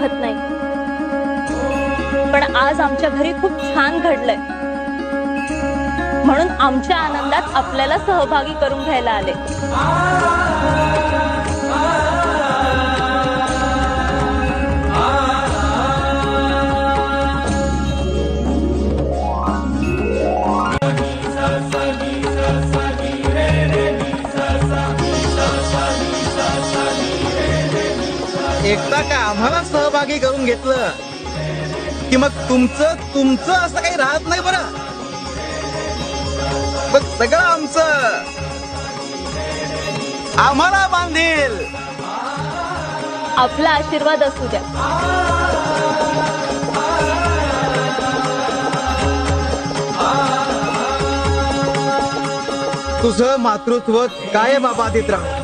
दुखत नाही, पण आज आमच्या घरी खूप छान घडलंय म्हणून आमच्या आनंदात आपल्याला सहभागी करून घ्यायला आले। एकदा का आम्हाला सहभागी करून घेतलं की मग तुमचं असं काही राहत नाही बरं, मग सगळं आमचं आम्हाला बांधील। आपला आशीर्वाद असू द्या। तुझं मातृत्व कायम अबाधित राहू।